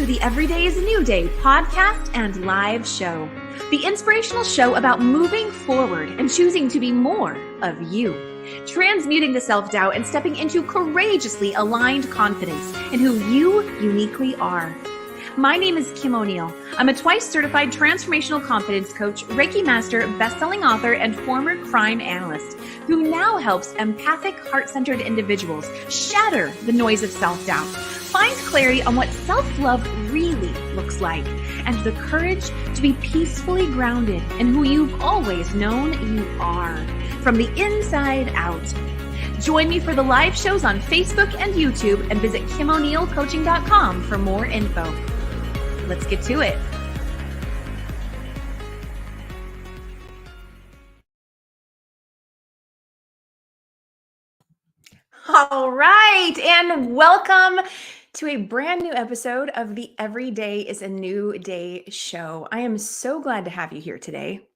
to the Everyday is a New Day podcast and live show, the inspirational show about moving forward and choosing to be more of you, transmuting the self-doubt and stepping into courageously aligned confidence in who you uniquely are. My name is Kim O'Neill. I'm a twice certified transformational confidence coach, Reiki master, best-selling author, and former crime analyst who now helps empathic, heart-centered individuals shatter the noise of self-doubt, find clarity on what self-love really looks like, and the courage to be peacefully grounded in who you've always known you are, from the inside out. Join me for the live shows on Facebook and YouTube, and visit KimO'NeillCoaching.com for more info. Let's get to it. All right, and welcome to a brand new episode of the Everyday is a New Day show. I am so glad to have you here today.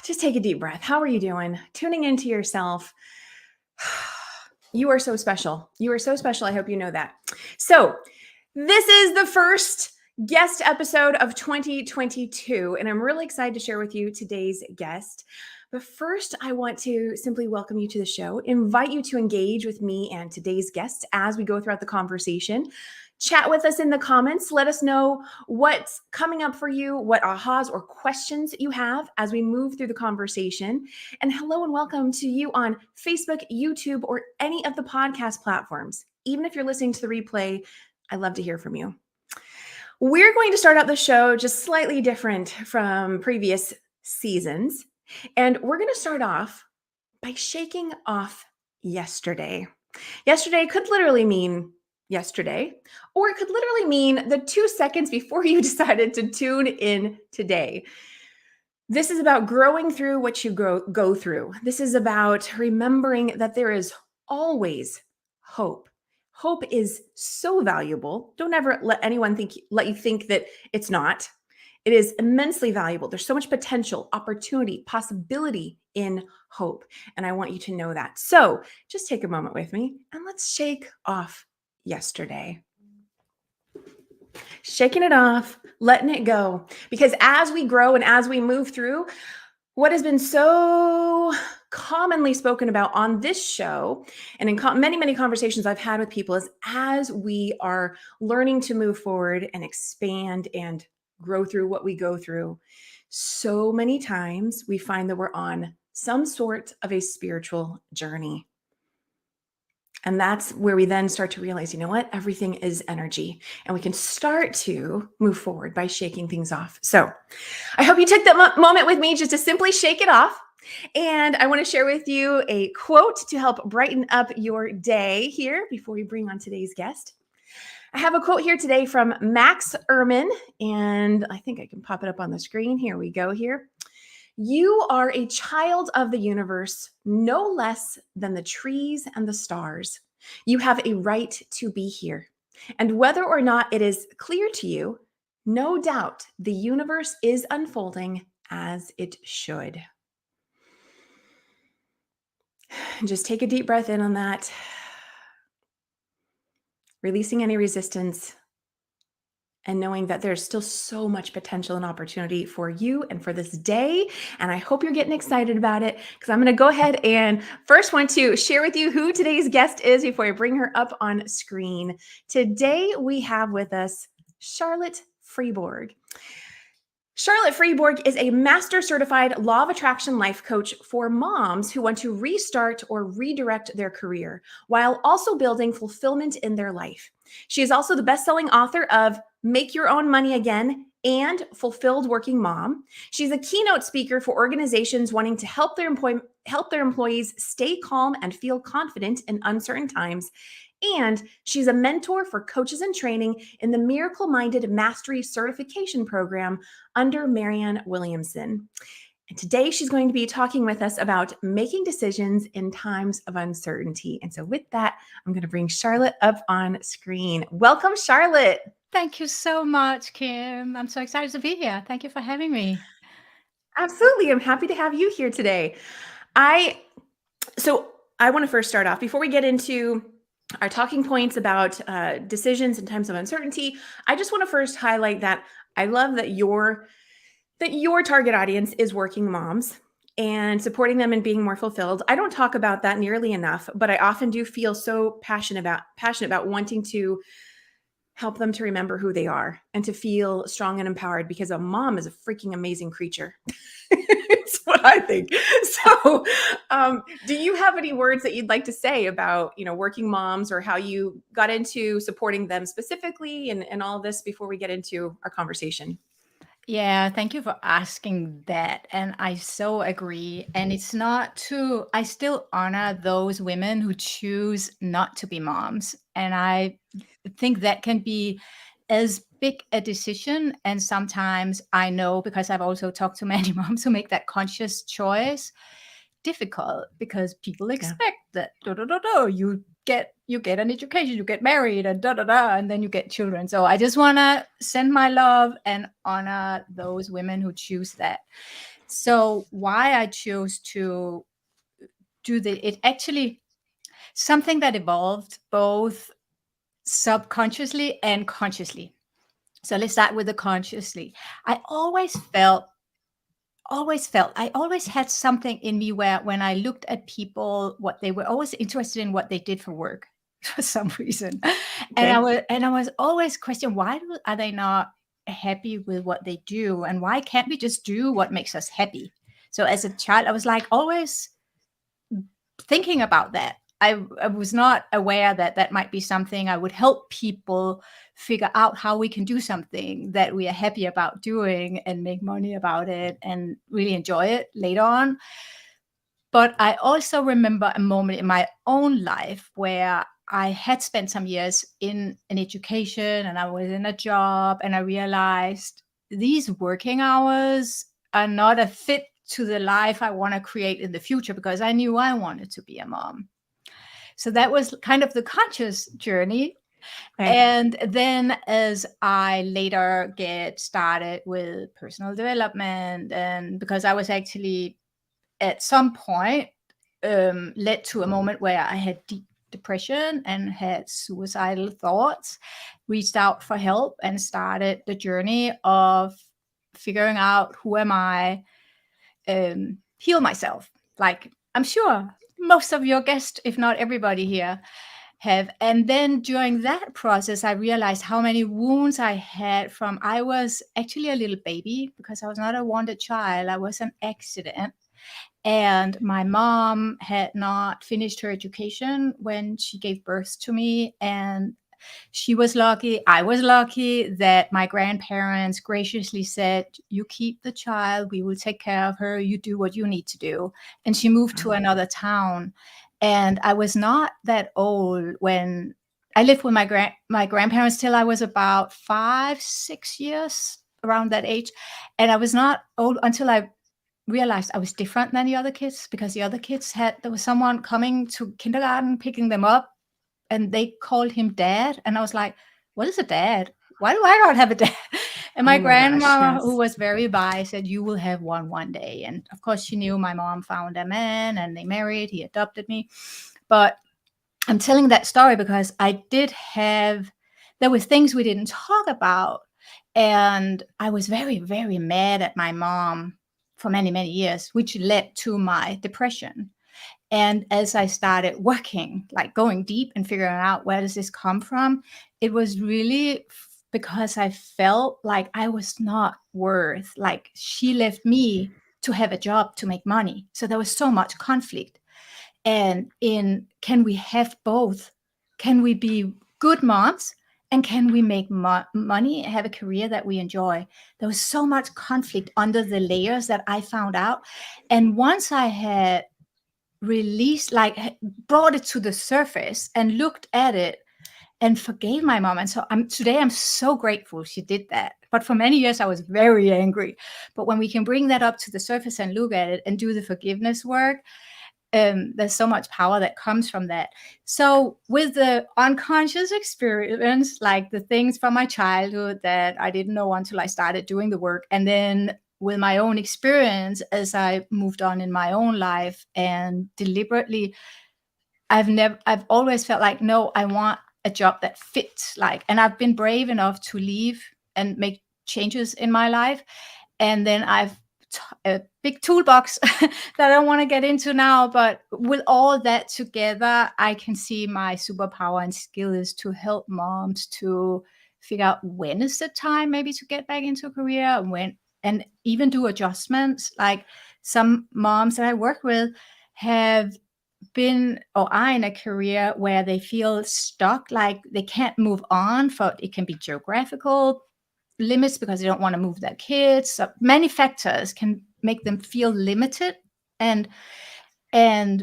Just take a deep breath. How are you doing? Tuning into yourself. You are so special. You are so special. I hope you know that. So, this is the first guest episode of 2022, and I'm really excited to share with you today's guest. But first, I want to simply welcome you to the show, invite you to engage with me and today's guest as we go throughout the conversation. Chat with us in the comments. Let us know what's coming up for you, what ahas or questions you have as we move through the conversation. And hello and welcome to you on Facebook, YouTube, or any of the podcast platforms. Even if you're listening to the replay, I love to hear from you. We're going to start out the show just slightly different from previous seasons. And we're going to start off by shaking off yesterday. Yesterday could literally mean yesterday, or it could literally mean the 2 seconds before you decided to tune in today. This is about growing through what you go through. This is about remembering that there is always hope. Hope is so valuable. Don't ever let anyone let you think that it's not. It is immensely valuable. There's so much potential, opportunity, possibility in hope. And I want you to know that. So just take a moment with me and let's shake off yesterday. Shaking it off, letting it go. Because as we grow and as we move through, what has been so commonly spoken about on this show and in many conversations I've had with people is as we are learning to move forward and expand and grow through what we go through, so many times we find that we're on some sort of a spiritual journey. And that's where we then start to realize, you know what? Everything is energy. And we can start to move forward by shaking things off. So I hope you took that moment with me just to simply shake it off. And I want to share with you a quote to help brighten up your day here before we bring on today's guest. I have a quote here today from Max Ehrman, and I think I can pop it up on the screen. Here we go here. You are a child of the universe, no less than the trees and the stars. You have a right to be here. And whether or not it is clear to you, no doubt the universe is unfolding as it should. Just take a deep breath in on that. Releasing any resistance and knowing that there's still so much potential and opportunity for you and for this day. And I hope you're getting excited about it because I'm going to go ahead and first want to share with you who today's guest is before I bring her up on screen. Today we have with us Charlotte Freeborg. Charlotte Freeborg is a master certified law of attraction life coach for moms who want to restart or redirect their career while also building fulfillment in their life. She is also the best-selling author of Make Your Own Money Again and Fulfilled Working Mom. She's a keynote speaker for organizations wanting to help their employees stay calm and feel confident in uncertain times. And she's a mentor for coaches in training in the Miracle Minded Mastery Certification Program under Marianne Williamson. And today she's going to be talking with us about making decisions in times of uncertainty. And so with that, I'm going to bring Charlotte up on screen. Welcome, Charlotte. Thank you so much, Kim. I'm so excited to be here. Thank you for having me. Absolutely. I'm happy to have you here today. So I want to first start off before we get into our talking points about decisions in times of uncertainty, I just want to first highlight that I love that your target audience is working moms and supporting them in being more fulfilled. I don't talk about that nearly enough, but I often do feel so passionate about wanting to help them to remember who they are and to feel strong and empowered, because a mom is a freaking amazing creature. It's what I think. So, do you have any words that you'd like to say about, working moms, or how you got into supporting them specifically, and all of this before we get into our conversation? Yeah, thank you for asking that. And I so agree. And it's not to, I still honor those women who choose not to be moms. And I think that can be as big a decision. And sometimes I know, because I've also talked to many moms who make that conscious choice, difficult, because people Yeah. expect that you get an education, you get married, and and then you get children. So I just want to send my love and honor those women who choose that. So why I chose to do it actually something that evolved both subconsciously and consciously. So let's start with the consciously. I I always had something in me where when I looked at people, what they were always interested in, what they did for work for some reason. And Okay. I was always questioning, are they not happy with what they do? And why can't we just do what makes us happy? So as a child, I was like always thinking about that. I was not aware that that might be something I would help people figure out, how we can do something that we are happy about doing and make money about it and really enjoy it later on. But I also remember a moment in my own life where I had spent some years in an education and I was in a job, and I realized these working hours are not a fit to the life I want to create in the future, because I knew I wanted to be a mom. So that was kind of the conscious journey. Okay. And then as I later get started with personal development, and because I was actually at some point led to a moment where I had deep depression and had suicidal thoughts, reached out for help and started the journey of figuring out who am I, heal myself. Like I'm sure most of your guests, if not everybody here, have. And then during that process, I realized how many wounds I had from, I was actually a little baby because I was not a wanted child. I was an accident. And my mom had not finished her education when she gave birth to me. And she was lucky, I was lucky that my grandparents graciously said, "You keep the child, we will take care of her, you do what you need to do." And she moved to Wow. another town. And I was not that old when I lived with my grandparents till I was about 5, 6 years, around that age. And I was not old until I realized I was different than the other kids, because the other kids there was someone coming to kindergarten picking them up, and they called him dad. And I was like, what is a dad? Why do I not have a dad? And my Oh my gosh. grandma, who Yes. was very wise, said, you will have one day. And of course, she knew my mom found a man and they married, he adopted me. But I'm telling that story because there were things we didn't talk about. And I was very, very mad at my mom for many, many years, which led to my depression. And as I started working, like going deep and figuring out where does this come from, it was really because I felt like I was not worth, like she left me to have a job to make money. So there was so much conflict. And can we have both? Can we be good moms? And can we make money and have a career that we enjoy? There was so much conflict under the layers that I found out. And once I had released, like brought it to the surface and looked at it and forgave my mom. And so I'm so grateful she did that. But for many years I was very angry. But when we can bring that up to the surface and look at it and do the forgiveness work, there's so much power that comes from that. So with the unconscious experience, like the things from my childhood that I didn't know until I started doing the work, and then with my own experience as I moved on in my own life and deliberately I've always felt like, no, I want a job that fits, like, and I've been brave enough to leave and make changes in my life. And then I've a big toolbox that I don't want to get into now, but with all that together, I can see my superpower and skill is to help moms to figure out when is the time maybe to get back into a career, and when, and even do adjustments. Like some moms that I work with have been or are in a career where they feel stuck, like they can't move on, for it can be geographical limits because they don't want to move their kids. So many factors can make them feel limited, and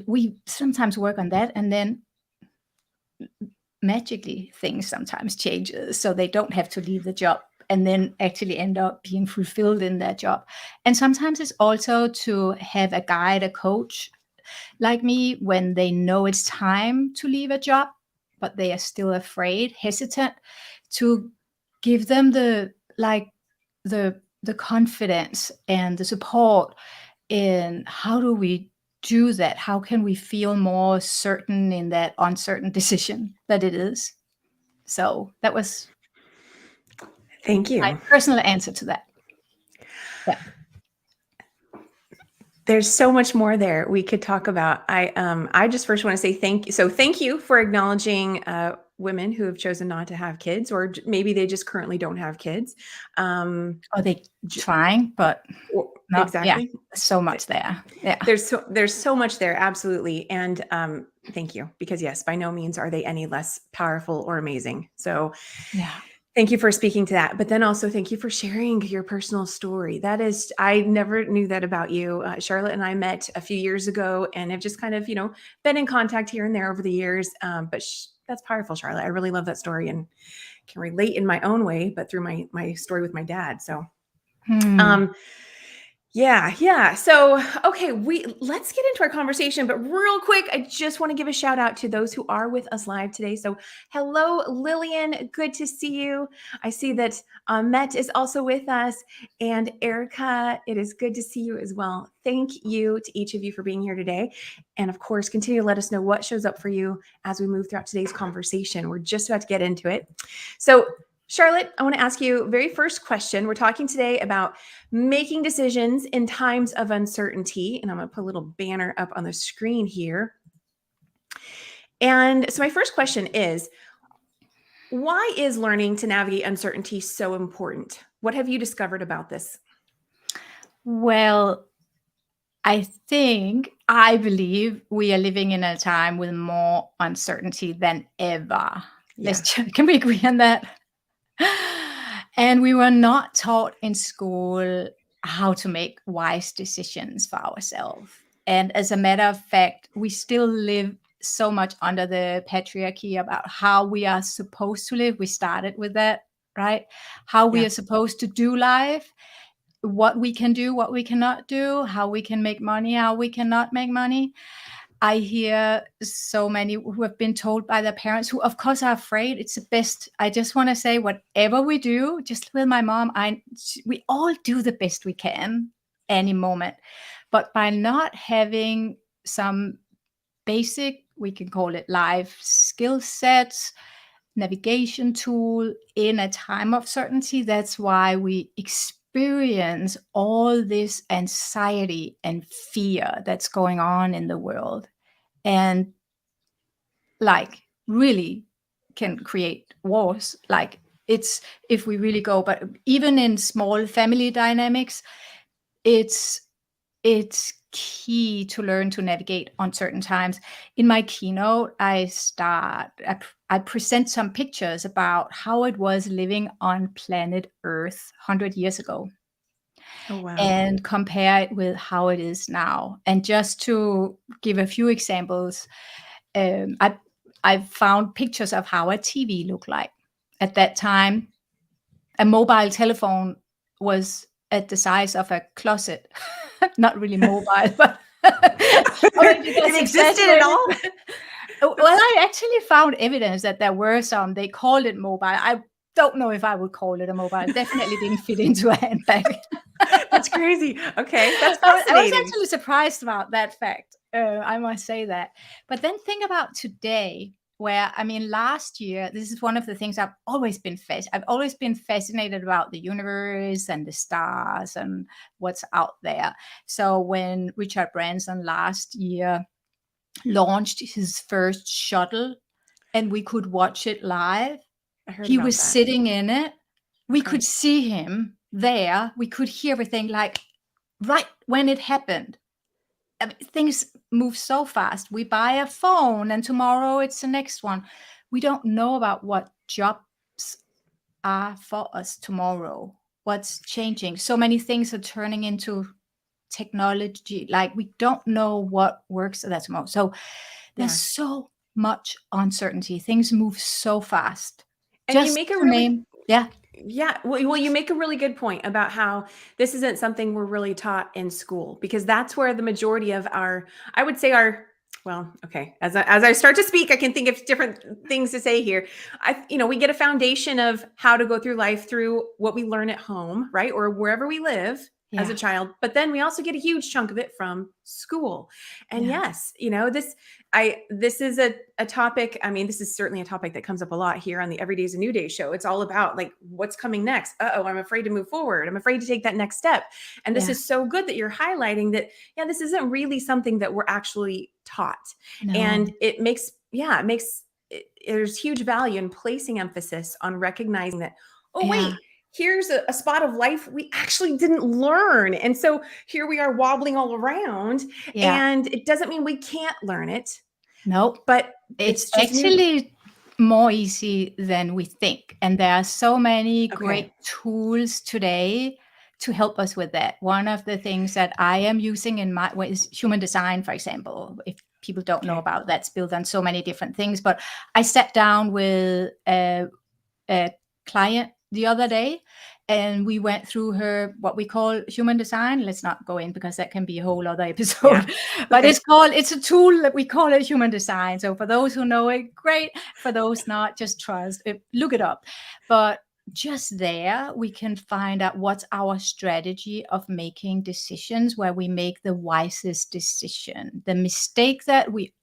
we sometimes work on that, and then magically things sometimes changes, so they don't have to leave the job and then actually end up being fulfilled in their job. And sometimes it's also to have a guide, a coach like me, when they know it's time to leave a job, but they are still afraid, hesitant, to give them the confidence and the support in how do we do that? How can we feel more certain in that uncertain decision that it is? So that was Thank you. my personal answer to that. Yeah. There's so much more there we could talk about. I just first want to say thank you. So thank you for acknowledging women who have chosen not to have kids, or maybe they just currently don't have kids. Are they trying? But not exactly. Yeah, so much there. Yeah. There's so much there. Absolutely. And thank you, because yes, by no means are they any less powerful or amazing. So Yeah. thank you for speaking to that. But then also thank you for sharing your personal story. That is, I never knew that about you. Charlotte and I met a few years ago and have just kind of, been in contact here and there over the years. But that's powerful, Charlotte. I really love that story and can relate in my own way, but through my story with my dad. So, yeah. So, okay, let's get into our conversation, but real quick, I just want to give a shout out to those who are with us live today. So, hello, Lillian, good to see you. I see that Met is also with us, and Erica, it is good to see you as well. Thank you to each of you for being here today. And of course, continue to let us know what shows up for you as we move throughout today's conversation. We're just about to get into it. So, Charlotte, I want to ask you very first question. We're talking today about making decisions in times of uncertainty. And I'm going to put a little banner up on the screen here. And so my first question is, why is learning to navigate uncertainty so important? What have you discovered about this? Well, I believe we are living in a time with more uncertainty than ever. Yeah. Can we agree on that? And we were not taught in school how to make wise decisions for ourselves. And as a matter of fact, we still live so much under the patriarchy about how we are supposed to live. We started with that, right? How we are supposed to do life, what we can do, what we cannot do, how we can make money, how we cannot make money. I hear so many who have been told by their parents, who of course are afraid. It's the best. I just want to say, whatever we do, just with my mom, we all do the best we can any moment. But by not having some basic, we can call it life skill sets, navigation tool in a time of certainty, that's why we experience all this anxiety and fear that's going on in the world, and like really can create wars. Like it's, if we really go, but even in small family dynamics, it's key to learn to navigate uncertain times. In my keynote, I present some pictures about how it was living on planet Earth 100 years ago. Oh, wow. And compare it with how it is now. And just to give a few examples, I found pictures of how a TV looked like. At that time, a mobile telephone was at the size of a closet. Not really mobile, but it existed at all? Well, I actually found evidence that there were some. They called it mobile. I don't know if I would call it a mobile. It definitely didn't fit into a handbag. That's crazy. Okay, that's fascinating. I was actually surprised about that fact. I must say that. But then think about today, where I mean, last year, this is one of the things I've always been fascinated about the universe and the stars and what's out there. So when Richard Branson last year launched his first shuttle and we could watch it live, I heard he about was that. sitting in it. We Okay. could see him there. We could hear everything like right when it happened. I mean, things move so fast. We buy a phone and tomorrow it's the next one. We don't know about what jobs are for us tomorrow, what's changing. So many things are turning into technology. Like we don't know what works at that tomorrow. So there's so much uncertainty. Things move so fast. And you Just make a to really name, yeah. Yeah, well, you make a really good point about how this isn't something we're really taught in school, because that's where the majority of I would say well, okay, as I start to speak, I can think of different things to say here. We get a foundation of how to go through life through what we learn at home, right? Or wherever we live as a child, but then we also get a huge chunk of it from school. And yes, this is a topic. I mean, this is certainly a topic that comes up a lot here on the Every Day is a New Day show. It's all about like what's coming next. I'm afraid to move forward. I'm afraid to take that next step. And this is so good that you're highlighting that. Yeah, this isn't really something that we're actually taught, and there's huge value in placing emphasis on recognizing that. Oh wait. Here's a spot of life we actually didn't learn. And so here we are wobbling all around. And it doesn't mean we can't learn it. Nope. But it's just actually more easy than we think. And there are so many great tools today to help us with that. One of the things that I am using in my way is human design, for example. If people don't know about that's built on so many different things. But I sat down with a client the other day and we went through her what we call human design. Let's not go in because that can be a whole other episode. But it's a tool that we call it human design. So for those who know it, great. For those not, just trust it, look it up. But just there we can find out what's our strategy of making decisions, where we make the wisest decision. The mistake that we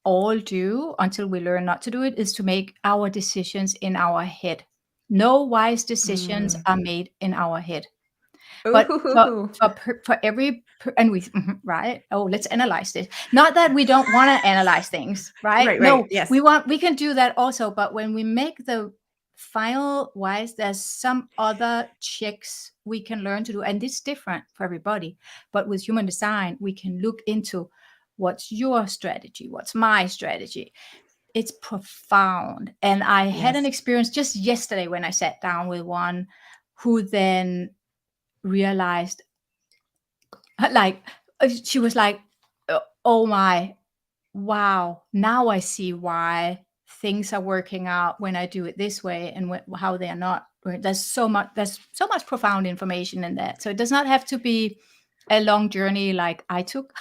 all do until we learn not to do it is to make our decisions in our head. No wise decisions are made in our head. But for every and we right. Oh, let's analyze this. Not that we don't want to analyze things, right? No, yes. we can do that also. But when we make the final wise, there's some other checks we can learn to do, and it's different for everybody. But with human design, we can look into what's your strategy, what's my strategy. It's profound. And I had an experience just yesterday when I sat down with one who then realized, like, she was like, oh my, wow, now I see why things are working out when I do it this way and how they are not. There's so much profound information in that. So it does not have to be a long journey like I took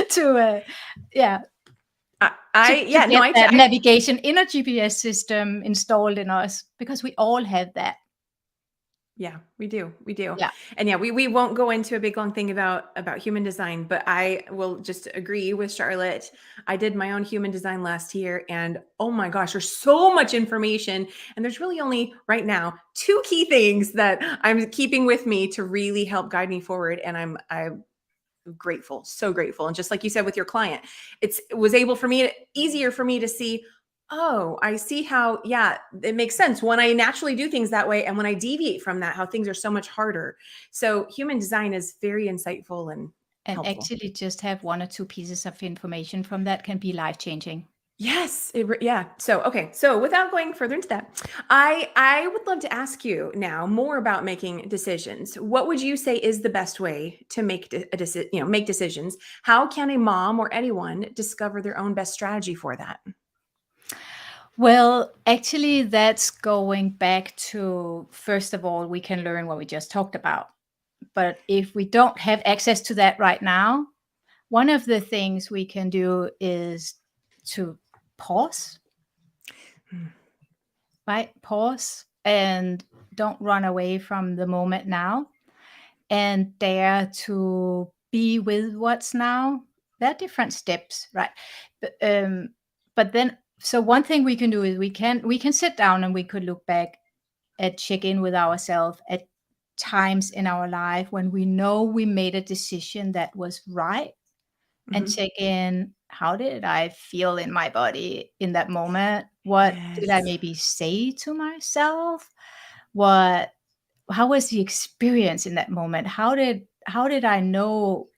to that navigation in a GPS system installed in us, because we all have that. Yeah, we do. Yeah. And we won't go into a big long thing about human design, but I will just agree with Charlotte. I did my own human design last year, and oh my gosh, there's so much information. And there's really only right now 2 key things that I'm keeping with me to really help guide me forward. And I'm grateful, so grateful. And just like you said with your client, it was easier for me to see, oh, I see how, it makes sense when I naturally do things that way. And when I deviate from that, how things are so much harder. So human design is very insightful and helpful. Actually just have 1 or 2 pieces of information from that can be life-changing. Yes. So without going further into that, I would love to ask you now more about making decisions. What would you say is the best way to make make decisions? How can a mom or anyone discover their own best strategy for that? Well, actually, that's going back to, first of all, we can learn what we just talked about. But if we don't have access to that right now, one of the things we can do is to pause, right? Pause and don't run away from the moment now, and dare to be with what's now. there are different steps, right? But then, so one thing we can do is we can sit down and we could look back at check in with ourselves at times in our life when we know we made a decision that was right, and check in, how did I feel in my body in that moment? What did I Yes. maybe say to myself? How was the experience in that moment? How did I know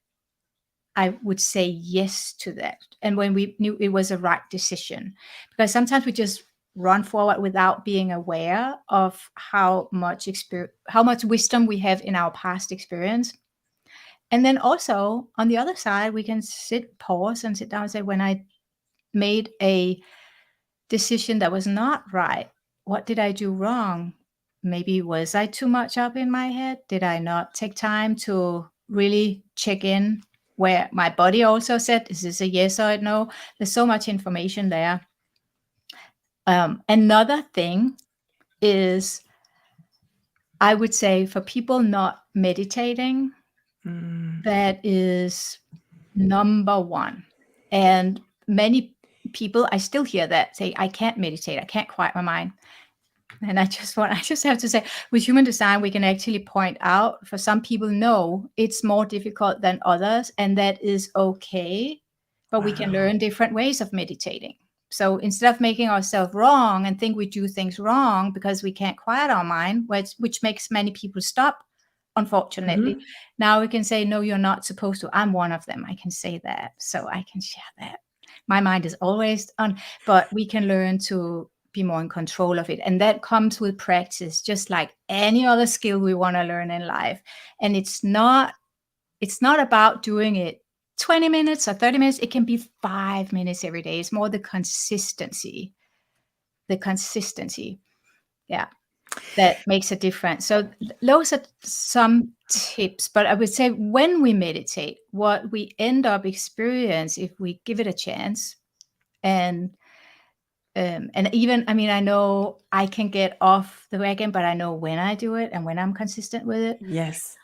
I would say yes to that? And when we knew it was a right decision, because sometimes we just run forward without being aware of how much wisdom we have in our past experience. And then also on the other side, we can pause and sit down and say, when I made a decision that was not right, what did I do wrong? Maybe was I too much up in my head? Did I not take time to really check in where my body also said, is this a yes or a no? There's so much information there. Another thing is, I would say, for people not meditating, that is number one. And many people, I still hear that say, I can't meditate, I can't quiet my mind. And I just have to say, with human design, we can actually point out, for some people, no, it's more difficult than others, and that is okay. But we can learn different ways of meditating. So instead of making ourselves wrong and think we do things wrong because we can't quiet our mind, which makes many people stop, unfortunately, now we can say, no, you're not supposed to. I'm one of them. I can say that. So I can share that. My mind is always on, but we can learn to be more in control of it. And that comes with practice, just like any other skill we want to learn in life. And it's not about doing it 20 minutes or 30 minutes. It can be 5 minutes every day. It's more the consistency. Yeah, that makes a difference. So those are some tips. But I would say, when we meditate, what we end up experience, if we give it a chance, and even, I mean, I know I can get off the wagon, but I know when I do it and when I'm consistent with it, Yes.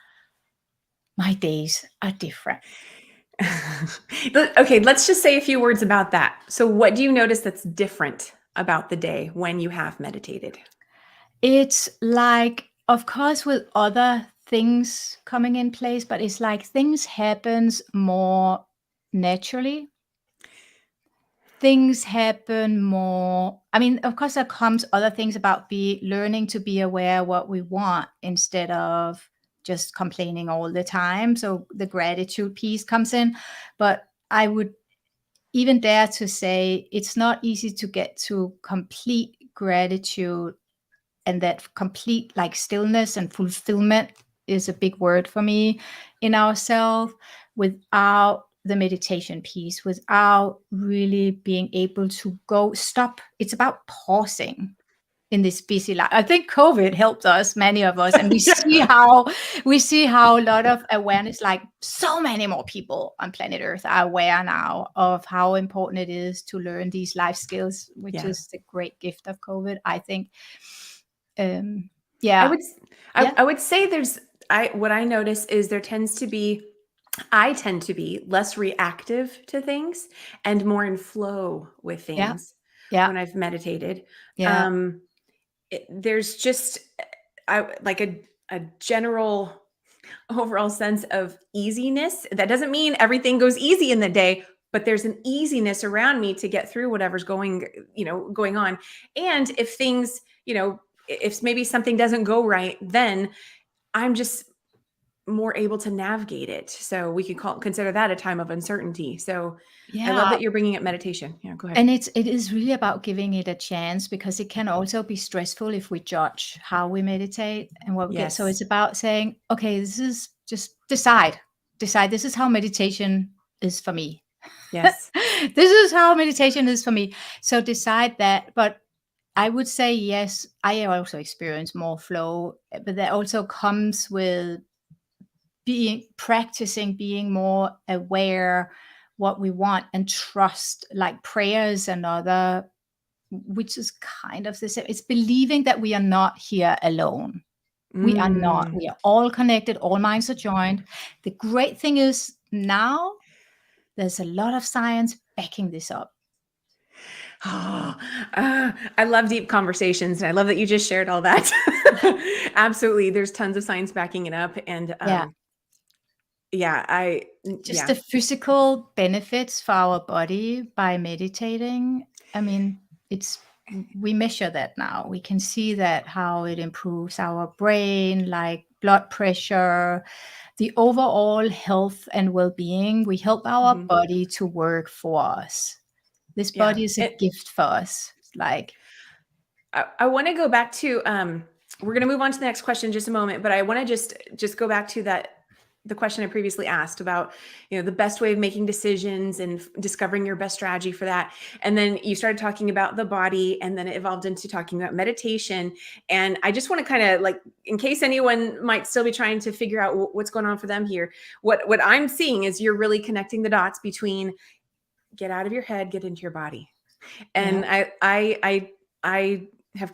my days are different. Okay, let's just say a few words about that. So what do you notice that's different about the day when you have meditated? It's like, of course, with other things coming in place, but it's like things happens more naturally. Things happen more. I mean, of course, there comes other things about learning to be aware what we want instead of just complaining all the time. So the gratitude piece comes in. But I would even dare to say it's not easy to get to complete gratitude, and that complete, like, stillness and fulfillment is a big word for me in ourselves, without the meditation piece, without really being able to stop. It's about pausing in this busy life. I think COVID helped us, many of us, and we see how a lot of awareness, like so many more people on planet Earth are aware now of how important it is to learn these life skills, which is the great gift of COVID, I think. I would say what I notice is I tend to be less reactive to things and more in flow with things when I've meditated. There's just like a general overall sense of easiness. That doesn't mean everything goes easy in the day, but there's an easiness around me to get through whatever's going on. And if things, if maybe something doesn't go right, then I'm just more able to navigate it. So we could consider that a time of uncertainty. So I love that you're bringing up meditation. Yeah, go ahead. And it is really about giving it a chance, because it can also be stressful if we judge how we meditate and what we get. So it's about saying, okay, this is just decide this is how meditation is for me. Yes. This is how meditation is for me. So decide that. But I would say, yes, I also experience more flow, but that also comes with practicing being more aware what we want, and trust, like prayers and other, which is kind of the same. It's believing that we are not here alone. We are not. We are all connected. All minds are joined. The great thing is now, there's a lot of science backing this up. Oh, I love deep conversations, and I love that you just shared all that. Absolutely. There's tons of science backing it up. And Yeah. Just the physical benefits for our body by meditating. I mean, we measure that now. We can see that how it improves our brain, like blood pressure, the overall health and well-being. We help our Mhm. body to work for us. This Yeah. body is a gift for us. Like, I want to go back to we're going to move on to the next question in just a moment, but I want to just go back to the question I previously asked about, the best way of making decisions and discovering your best strategy for that. And then you started talking about the body, and then it evolved into talking about meditation. And I just want to kind of, like, in case anyone might still be trying to figure out what's going on for them here, what I'm seeing is you're really connecting the dots between get out of your head, get into your body. And yeah, I have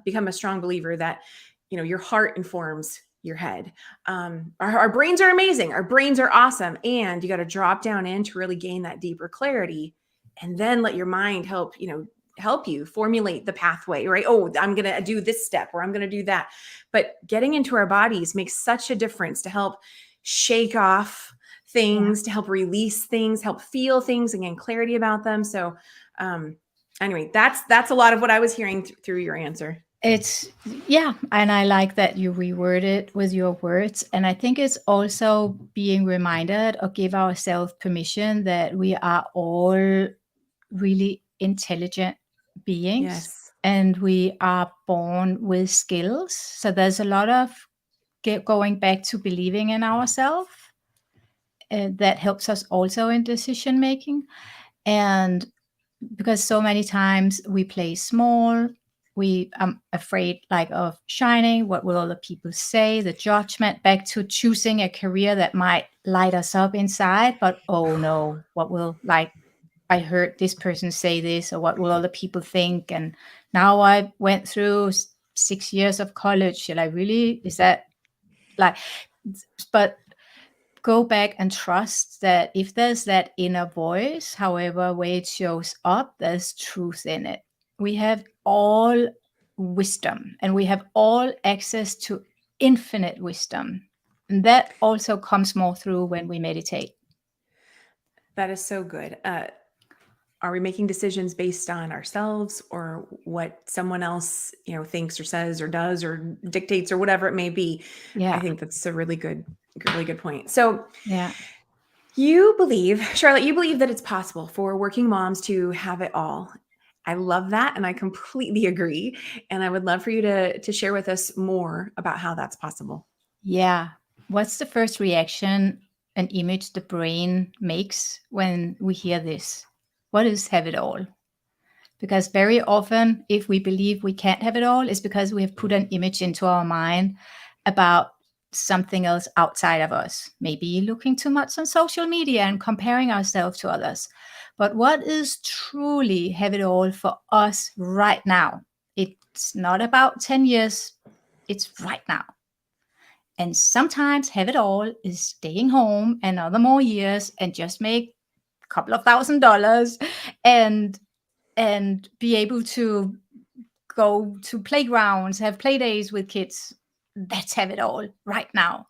become a strong believer that, your heart informs your head. Our brains are amazing. Our brains are awesome. And you got to drop down in to really gain that deeper clarity, and then let your mind help you formulate the pathway, right? Oh, I'm going to do this step, or I'm going to do that. But getting into our bodies makes such a difference to help shake off things, to help release things, help feel things, and gain clarity about them. So, anyway, that's a lot of what I was hearing through your answer. and I like that you reword it with your words. And I think it's also being reminded or give ourselves permission that we are all really intelligent beings, Yes. and we are born with skills. So there's a lot of going back to believing in ourselves, that helps us also in decision making. And because so many times we play small, we afraid like of shining, what will other people say, the judgment, back to choosing a career that might light us up inside, but oh no, what will, like, I heard this person say this, or what will other people think, and now I went through 6 years of college, should I really, is that, like, but go back and trust that if there's that inner voice, however way it shows up, there's truth in it. We have all wisdom, and we have all access to infinite wisdom. And that also comes more through when we meditate. That is so good. Are we making decisions based on ourselves, or what someone else, thinks or says or does or dictates or whatever it may be? I Yeah. think that's a really good point. So, Yeah. Charlotte, you believe that it's possible for working moms to have it all. I love that, and I completely agree. And I would love for you to share with us more about how that's possible. Yeah. What's the first reaction and image the brain makes when we hear this? What is have it all? Because very often, if we believe we can't have it all, it's because we have put an image into our mind about something else outside of us, maybe looking too much on social media and comparing ourselves to others. But what is truly have it all for us right now? It's not about 10 years, it's right now. And sometimes have it all is staying home another more years and just make a couple of $1,000 and be able to go to playgrounds, have play days with kids. That's have it all right now.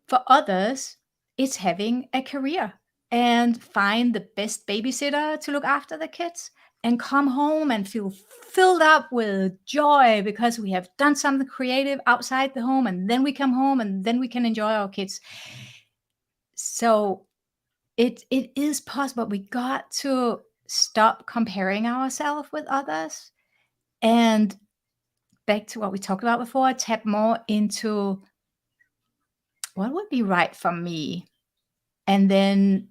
For others, it's having a career and find the best babysitter to look after the kids and come home and feel filled up with joy because we have done something creative outside the home, and then we come home and then we can enjoy our kids. So it is possible. We got to stop comparing ourselves with others, and back to what we talked about before, tap more into what would be right for me, and then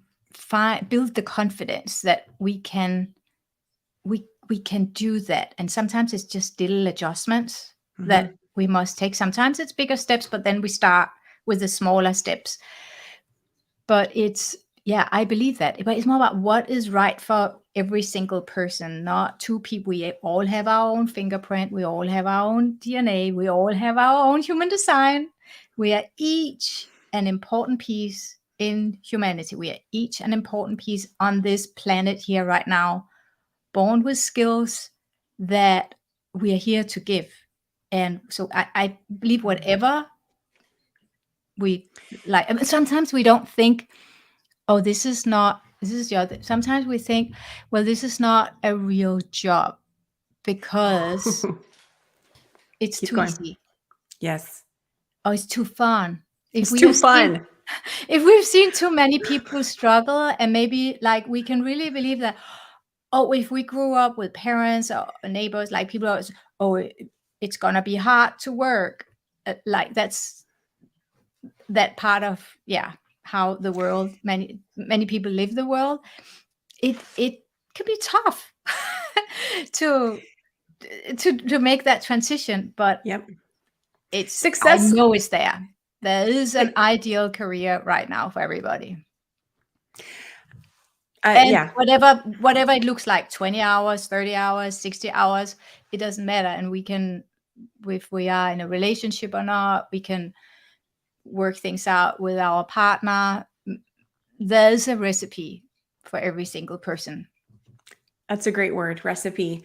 build the confidence that we can do that. And sometimes it's just little adjustments that we must take. Sometimes it's bigger steps, but then we start with the smaller steps. But I believe that. But it's more about what is right for every single person, not two people. We all have our own fingerprint. We all have our own DNA. We all have our own human design. We are each an important piece in humanity. We are each an important piece on this planet here right now, born with skills that we are here to give. And so I believe whatever we like, I mean, sometimes we don't think, oh, this is the other. Sometimes we think, well, this is not a real job because it's Keep too going. easy. Yes. Oh, it's too fun. It's too fun. If we've seen too many people struggle, and maybe like we can really believe that, oh, if we grew up with parents or neighbors, like people always, oh, it's gonna be hard to work. Like that's that part of how the world, many people live the world. It can be tough to make that transition, but Yep. it's Success. I know it's there. There is an ideal career right now for everybody. And whatever it looks like, 20 hours, 30 hours, 60 hours, it doesn't matter. And we can, if we are in a relationship or not, we can work things out with our partner. There's a recipe for every single person. That's a great word, recipe.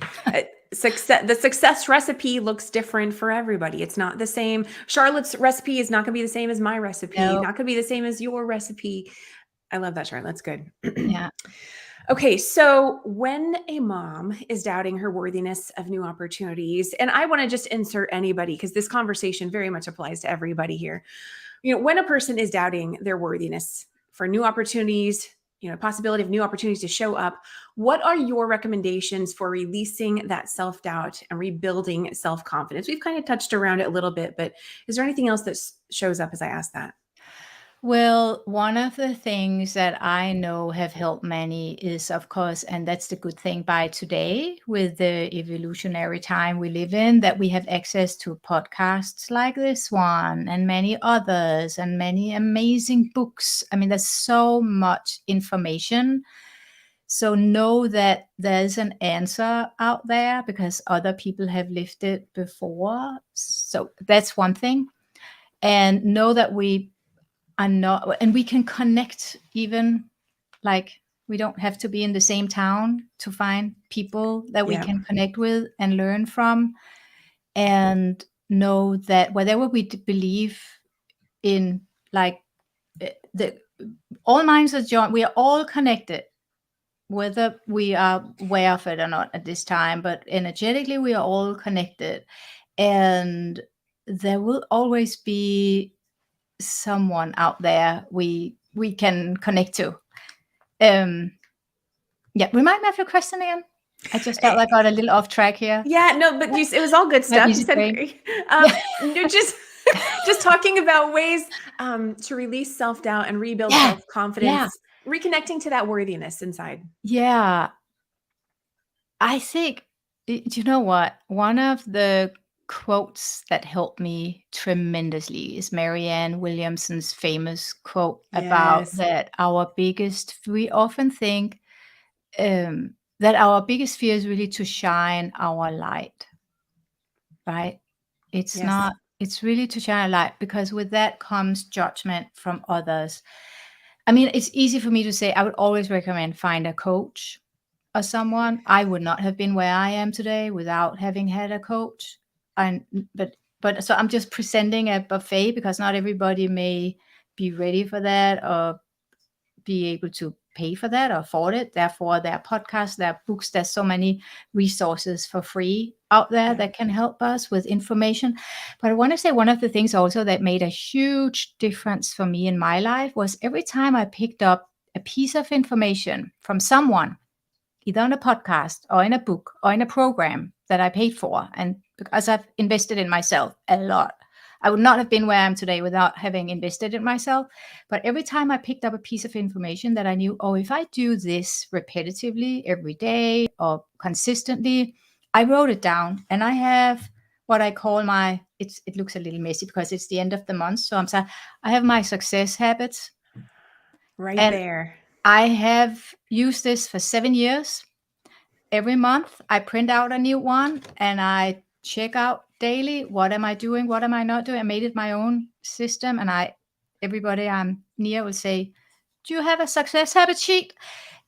The success recipe looks different for everybody. It's not the same. Charlotte's recipe is not going to be the same as my recipe. No. Not going to be the same as your recipe. I love that, Charlotte. That's good. Yeah. Okay, so when a mom is doubting her worthiness of new opportunities, and I want to just insert anybody because this conversation very much applies to everybody here. When a person is doubting their worthiness for new opportunities, possibility of new opportunities to show up, what are your recommendations for releasing that self-doubt and rebuilding self-confidence? We've kind of touched around it a little bit, but is there anything else that shows up as I ask that? Well, one of the things that I know have helped many is, of course, and that's the good thing by today with the evolutionary time we live in, that we have access to podcasts like this one and many others and many amazing books. I mean, there's so much information. So know that there's an answer out there because other people have lived it before. So that's one thing. And know that we are not, and we can connect, even like we don't have to be in the same town to find people that we can connect with and learn from. And know that whatever we believe in, like all minds are joined, we are all connected, whether we are aware of it or not at this time, but energetically we are all connected, and there will always be someone out there we can connect to. Remind me of your question again. I just felt like I got a little off track here. Yeah, no, but it was all good stuff. You said just talking about ways to release self-doubt and rebuild self-confidence, reconnecting to that worthiness inside. Yeah. I think, you know what? One of the quotes that helped me tremendously is Marianne Williamson's famous quote about that we often think that our biggest fear is really to shine our light, right? It's not, it's really to shine a light, because with that comes judgment from others. I mean, it's easy for me to say, I would always recommend find a coach or someone. I would not have been where I am today without having had a coach. But so I'm just presenting a buffet because not everybody may be ready for that or be able to pay for that or afford it. Therefore, there are podcasts, there are books, there's so many resources for free out there that can help us with information. But I want to say one of the things also that made a huge difference for me in my life was every time I picked up a piece of information from someone, either on a podcast or in a book or in a program that I paid for, and because I've invested in myself a lot. I would not have been where I am today without having invested in myself. But every time I picked up a piece of information that I knew, oh, if I do this repetitively every day or consistently, I wrote it down, and I have what I call it looks a little messy because it's the end of the month. So I'm saying I have my success habits. Right there. I have used this for 7 years. Every month I print out a new one and I check out daily, what am I doing? What am I not doing? I made it my own system, and everybody I'm near will say, do you have a success habit sheet?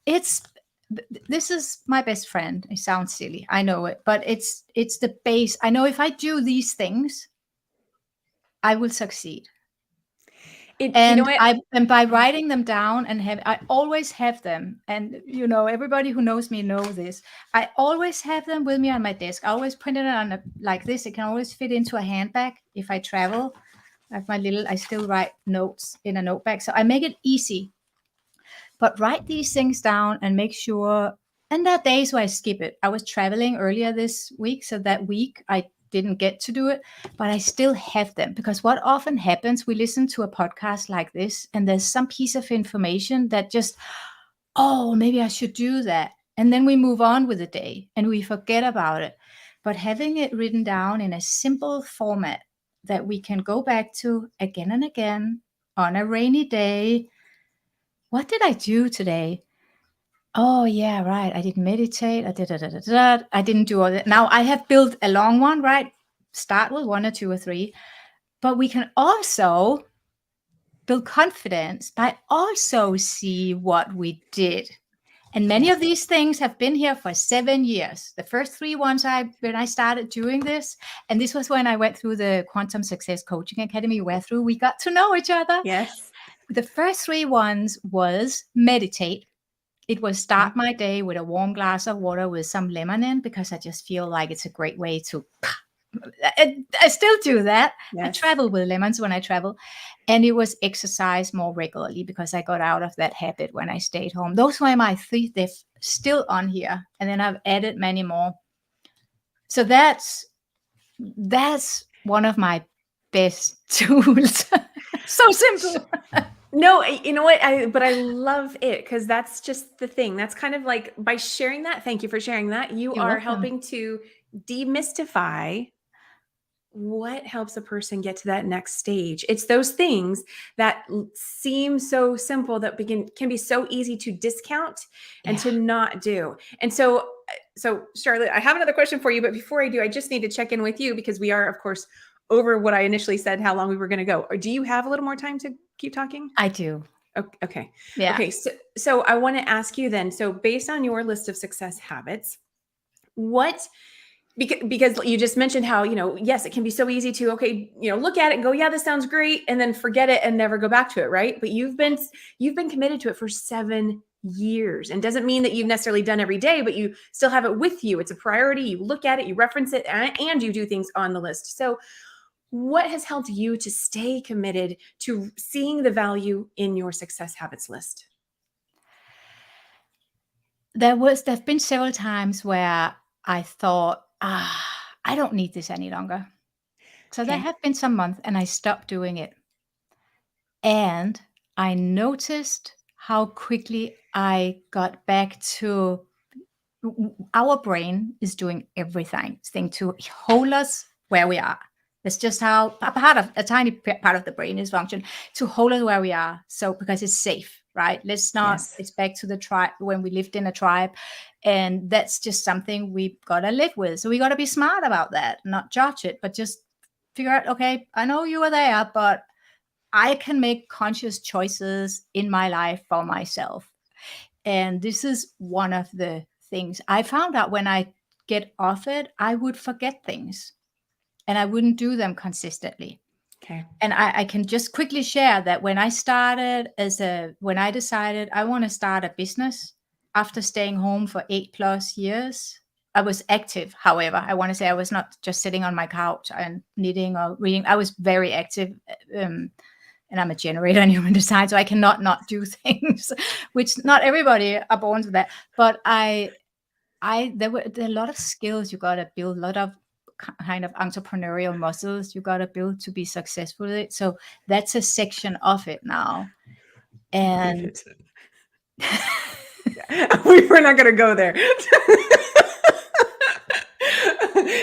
This is my best friend. It sounds silly, I know it, but it's the base. I know if I do these things, I will succeed. You And know what? and by writing them down and I always have them. And everybody who knows me know this. I always have them with me on my desk. I always print it on like this. It can always fit into a handbag if I travel. I have I still write notes in a notebag. So I make it easy. But write these things down and make sure. And there are days where I skip it. I was traveling earlier this week. So that week I didn't get to do it, but I still have them, because what often happens, we listen to a podcast like this and there's some piece of information that just, oh, maybe I should do that. And then we move on with the day and we forget about it. But having it written down in a simple format that we can go back to again and again on a rainy day. What did I do today? Oh, yeah, right. I didn't meditate. I didn't do all that. Now I have built a long one, right? Start with 1 or 2 or 3. But we can also build confidence by also see what we did. And many of these things have been here for 7 years. The first 3 ones when I started doing this, and this was when I went through the Quantum Success Coaching Academy, we got to know each other. Yes. The first 3 ones was meditate. It was start my day with a warm glass of water with some lemon in, because I just feel like it's a great way to, I still do that. Yes. I travel with lemons when I travel. And it was exercise more regularly, because I got out of that habit when I stayed home. Those were my 3, they're still on here. And then I've added many more. So that's one of my best tools. So simple. No, you know what? But I love it, because that's just the thing. That's kind of like, by sharing that, thank you for sharing that. You're welcome. Helping to demystify what helps a person get to that next stage. It's those things that seem so simple that can be so easy to discount and to not do. And so Charlotte, I have another question for you, but before I do, I just need to check in with you, because we are, of course, over what I initially said, how long we were going to go. Or do you have a little more time to keep talking? I do. Okay. Yeah. Okay. So I want to ask you then, so based on your list of success habits, because you just mentioned how, yes, it can be so easy to, look at it and go, yeah, this sounds great, and then forget it and never go back to it. Right. But you've been committed to it for 7 years, and doesn't mean that you've necessarily done every day, but you still have it with you. It's a priority. You look at it, you reference it, and you do things on the list. So what has helped you to stay committed to seeing the value in your success habits list? There've been several times where I thought, I don't need this any longer. So there have been some months, and I stopped doing it. And I noticed how quickly I got back to, our brain is doing everything to hold us where we are. It's just how a tiny part of the brain is function to hold us where we are. So because it's safe, right? Let's not, it's back to the tribe, when we lived in a tribe. And that's just something we got to live with. So we got to be smart about that, not judge it, but just figure out, okay, I know you were there, but I can make conscious choices in my life for myself. And this is one of the things I found out. When I get off it, I would forget things. And I wouldn't do them consistently. Okay. And I can just quickly share that when I decided I want to start a business after staying home for 8+ years, I was active. However, I want to say I was not just sitting on my couch and knitting or reading. I was very active. And I'm a generator in human design, so I cannot not do things, which not everybody are born with that. But there are a lot of skills you got to build, a lot of kind of entrepreneurial muscles you got to build to be successful with it. So that's a section of it now. And we're not going to go there.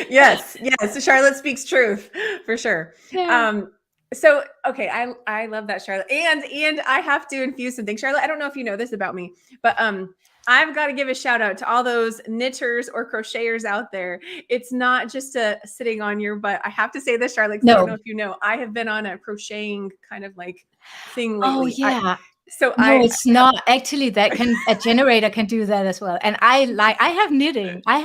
Yes. Charlotte speaks truth for sure. Yeah. So, okay. I love that, Charlotte. And I have to infuse something. Charlotte, I don't know if you know this about me, but, I've got to give a shout out to all those knitters or crocheters out there. It's not just sitting on your butt. I have to say this, Charlotte, because I don't know if you know, I have been on a crocheting kind of like thing lately. Oh, yeah. So No, it's not. Actually, a generator can do that as well. And I have knitting. I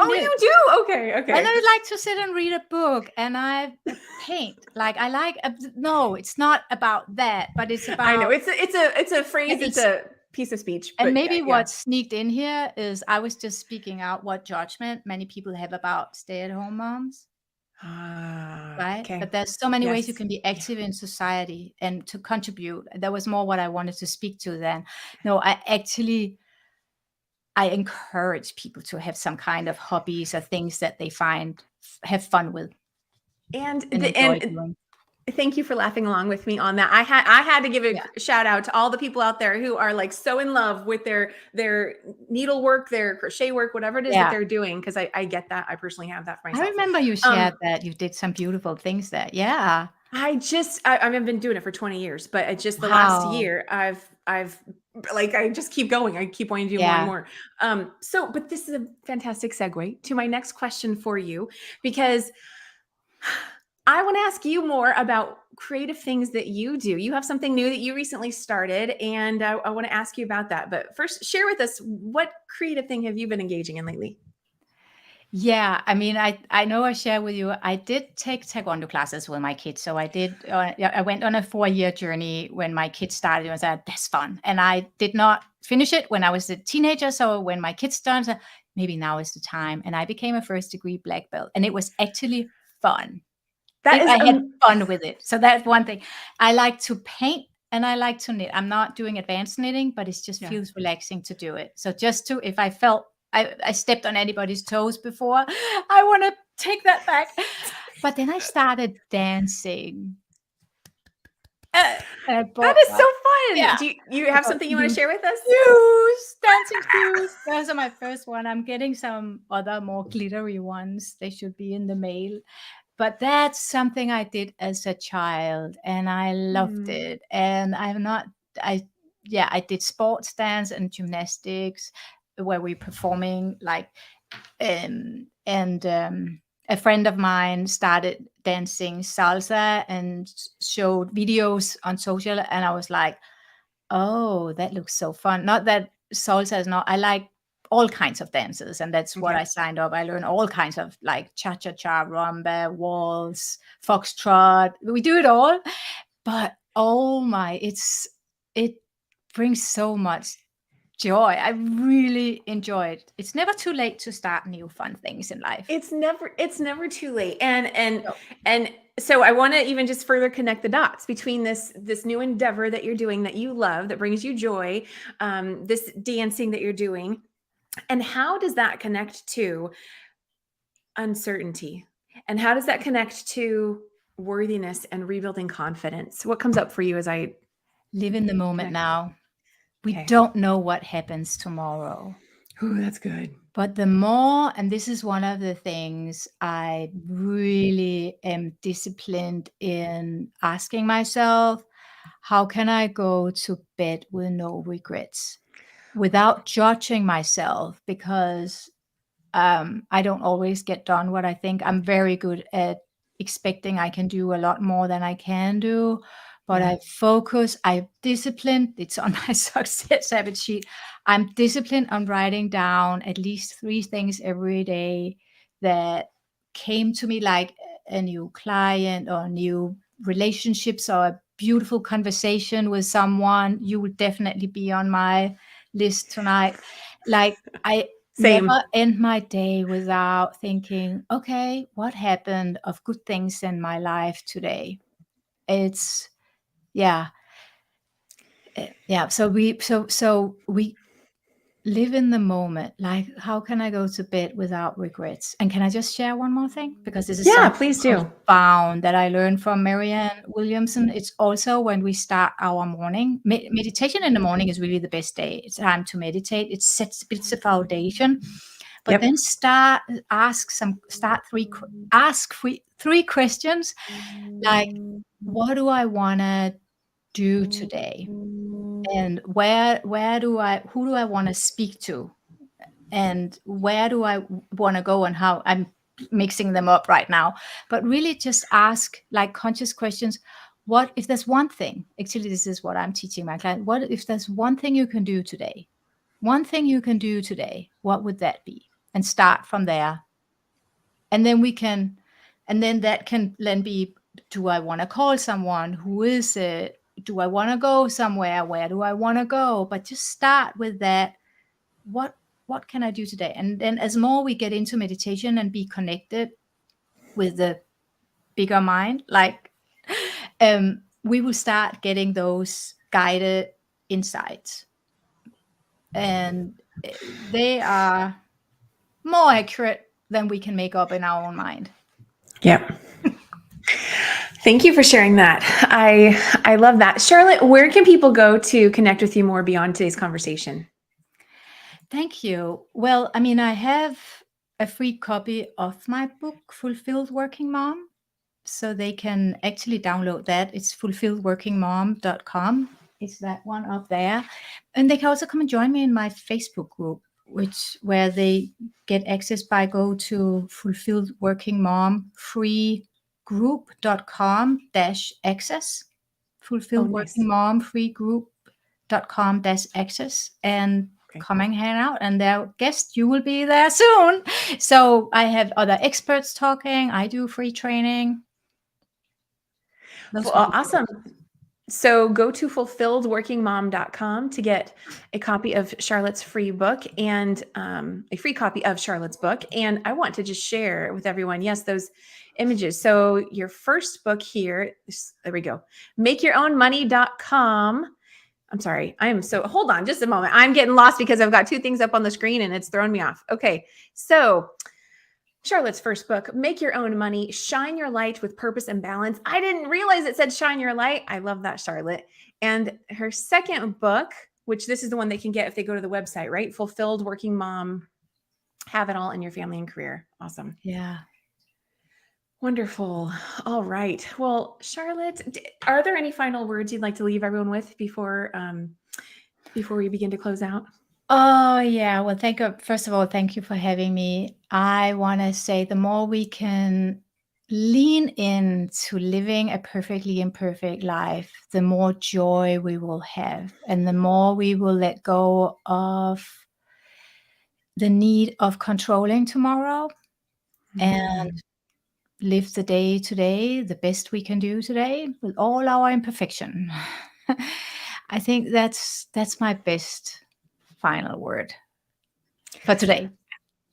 Oh, knit. you do? Okay, And okay. I like to sit and read a book, and I paint. Like I like. No, it's not about that, but it's I know about. it's a phrase. It's a piece of speech. And But maybe yeah. what sneaked in here is I was just speaking out what judgment many people have about stay-at-home moms. Right? Okay. But there's so many ways you Yes. can be active in society and to contribute. That was more what I wanted to speak to then. No, I encourage people to have some kind of hobbies or things that they have fun with And enjoy doing. thank you for laughing along with me on that. I had to give a Yeah. shout out to all the people out there who are like so in love with their needlework, their crochet work, whatever it is that they're doing. Because I get that. I personally have that for myself. I remember you shared that you did some beautiful things there. Yeah. I've been doing it for 20 years, but it just the last year I've like I just keep going. I keep wanting to do more and more. But this is a fantastic segue to my next question for you, because I want to ask you more about creative things that you do. You have something new that you recently started, and I want to ask you about that. But first, share with us, what creative thing have you been engaging in lately? Yeah, I mean, I know I share with you. I did take taekwondo classes with my kids, so I did. I went on a 4-year journey when my kids started. And I said that's fun, and I did not finish it when I was a teenager. So when my kids started, I said, maybe now is the time, and I became a first-degree black belt, and it was actually fun. That is I had fun with it. So that's one thing. I like to paint and I like to knit. I'm not doing advanced knitting, but it just feels relaxing to do it. So if I felt I stepped on anybody's toes before, I want to take that back. But then I started dancing. that is so fun. Yeah. Do you have something you want to share with us? Dancing shoes. Those are my first one. I'm getting some other more glittery ones. They should be in the mail. But that's something I did as a child, and I loved it. And I did sports dance and gymnastics where we're performing and a friend of mine started dancing salsa and showed videos on social, and I was like, oh, that looks so fun. Not that salsa is not, I like all kinds of dances, and that's what I signed up. I learned all kinds of like cha-cha-cha, rumba, waltz, foxtrot. We do it all. But it brings so much joy. I really enjoy it. It's never too late to start new fun things in life. It's never too late. And so I want to even just further connect the dots between this new endeavor that you're doing that you love, that brings you joy, this dancing that you're doing, and how does that connect to uncertainty? And how does that connect to worthiness and rebuilding confidence? What comes up for you as I live in the moment now? We don't know what happens tomorrow. Ooh, that's good. But the more, and this is one of the things I really am disciplined in asking myself, how can I go to bed with no regrets without judging myself? Because I don't always get done what I think. I'm very good at expecting I can do a lot more than I can do. But I'm disciplined. It's on my success habit sheet. I'm disciplined on writing down at least 3 things every day that came to me, like a new client or new relationships or a beautiful conversation with someone. You will definitely be on my list tonight. Like I never end my day without thinking, okay, what happened of good things in my life today? It's so we live in the moment. Like, how can I go to bed without regrets? And can I just share one more thing? Because this is something please do. profound that I learned from Marianne Williamson. It's also when we start our morning. Meditation in the morning is really the best day. It's time to meditate. It builds a foundation. But then ask 3 questions, like, what do I want to do today? And who do I want to speak to? And where do I want to go, and how? I'm mixing them up right now. But really just ask like conscious questions. what if there's one thing, actually, this is what I'm teaching my client. What if there's one thing you can do today? One thing you can do today, what would that be? And start from there. And then that can then be, do I want to call someone? Who is it? Do I want to go somewhere? Where do I want to go? But just start with that. What can I do today? And then as more we get into meditation and be connected with the bigger mind, like we will start getting those guided insights. And they are more accurate than we can make up in our own mind. Yep. Thank you for sharing that. I love that. Charlotte, where can people go to connect with you more beyond today's conversation? Thank you. Well, I mean, I have a free copy of my book, Fulfilled Working Mom. So they can actually download that. It's fulfilledworkingmom.com. It's that one up there. And they can also come and join me in my Facebook group, where they get access by go to Fulfilled Working Mom freegroup.com-access. Fulfilled Working Mom freegroup.com-access, and come and hang out. And their guest, you will be there soon. So I have other experts talking. I do free training. Well, awesome. So go to fulfilledworkingmom.com to get a copy of Charlotte's free book and a free copy of Charlotte's book. And I want to just share with everyone, yes, those images. So your first book here, there we go, makeyourownmoney.com. I'm sorry. Hold on just a moment. I'm getting lost because I've got two things up on the screen and it's throwing me off. Okay. So Charlotte's first book, Make Your Own Money, Shine Your Light with Purpose and Balance. I didn't realize it said Shine Your Light. I love that, Charlotte. And her second book, which this is the one they can get if they go to the website, right? Fulfilled Working Mom, Have It All in Your Family and Career. Awesome. Yeah. Wonderful. All right. Well, Charlotte, are there any final words you'd like to leave everyone with before we begin to close out? Oh, yeah. Well, first of all, thank you for having me. I want to say the more we can lean into living a perfectly imperfect life, the more joy we will have, and the more we will let go of the need of controlling tomorrow and live the day today, the best we can do today with all our imperfection. I think that's my best final word for today.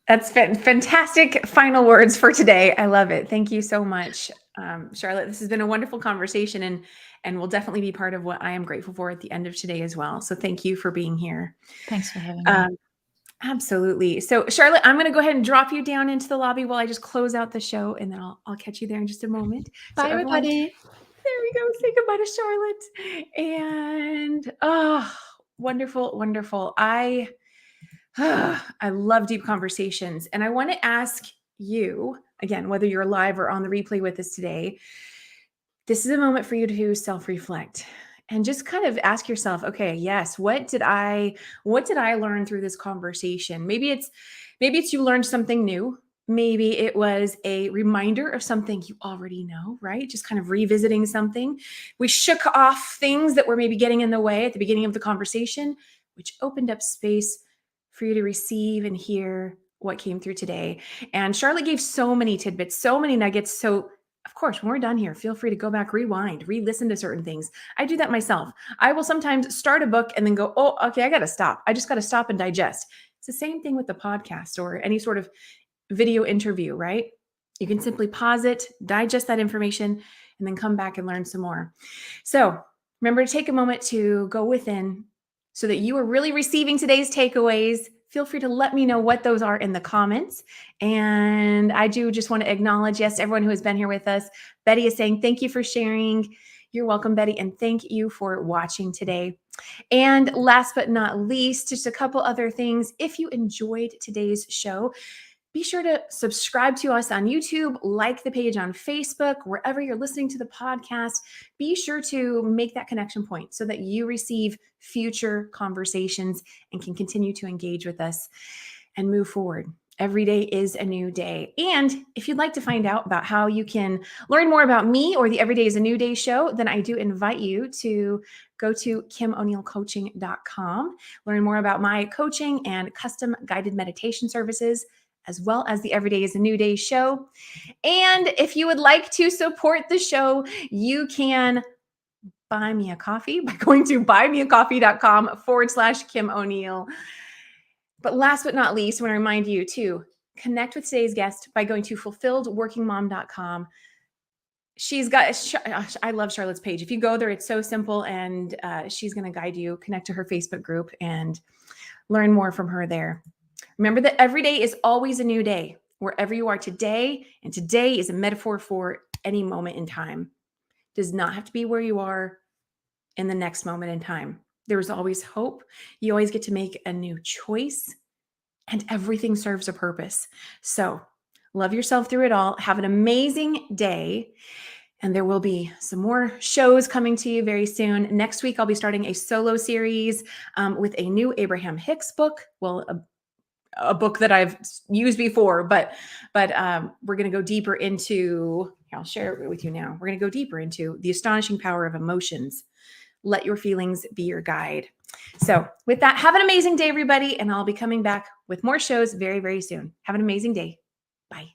That's fantastic final words for today. I love it. Thank you so much, Charlotte. This has been a wonderful conversation and will definitely be part of what I am grateful for at the end of today as well. So thank you for being here. Thanks for having me. Absolutely. So Charlotte, I'm going to go ahead and drop you down into the lobby while I just close out the show, and then I'll catch you there in just a moment. Bye, everybody. There we go. Say goodbye to Charlotte. And wonderful, wonderful. I love deep conversations. And I want to ask you, again, whether you're live or on the replay with us today, this is a moment for you to self-reflect and just kind of ask yourself, okay, yes, what did I learn through this conversation? Maybe it's you learned something new. Maybe it was a reminder of something you already know, right? Just kind of revisiting something. We shook off things that were maybe getting in the way at the beginning of the conversation, which opened up space for you to receive and hear what came through today. And Charlotte gave so many tidbits, so many nuggets. So of course, when we're done here, feel free to go back, rewind, re-listen to certain things. I do that myself. I will sometimes start a book and then go, oh, okay, I got to stop. I just got to stop and digest. It's the same thing with the podcast or any sort of video interview, right? You can simply pause it, digest that information, and then come back and learn some more. So remember to take a moment to go within so that you are really receiving today's takeaways. Feel free to let me know what those are in the comments. And I do just want to acknowledge, yes, everyone who has been here with us. Betty is saying, thank you for sharing. You're welcome, Betty. And thank you for watching today. And last but not least, just a couple other things. If you enjoyed today's show, be sure to subscribe to us on YouTube, like the page on Facebook, wherever you're listening to the podcast. Be sure to make that connection point so that you receive future conversations and can continue to engage with us and move forward. Every day is a new day. And if you'd like to find out about how you can learn more about me or the Every Day is a New Day show, then I do invite you to go to KimO'NeillCoaching.com, learn more about my coaching and custom guided meditation services, as well as the Every Day is a New Day show. And if you would like to support the show, you can buy me a coffee by going to buymeacoffee.com/Kim O'Neill. But last but not least, I want to remind you to connect with today's guest by going to fulfilledworkingmom.com. She's got, I love Charlotte's page. If you go there, it's so simple, and she's going to guide you, connect to her Facebook group, and learn more from her there. Remember that every day is always a new day, wherever you are today, and today is a metaphor for any moment in time. It does not have to be where you are in the next moment in time. There is always hope. You always get to make a new choice, and everything serves a purpose. So love yourself through it all. Have an amazing day. And there will be some more shows coming to you very soon. Next week, I'll be starting a solo series with a new Abraham Hicks book. Well, a book that I've used before, but we're going to go deeper into, I'll share it with you now. We're going to go deeper into the astonishing power of emotions. Let your feelings be your guide. So with that, have an amazing day, everybody. And I'll be coming back with more shows very, very soon. Have an amazing day. Bye.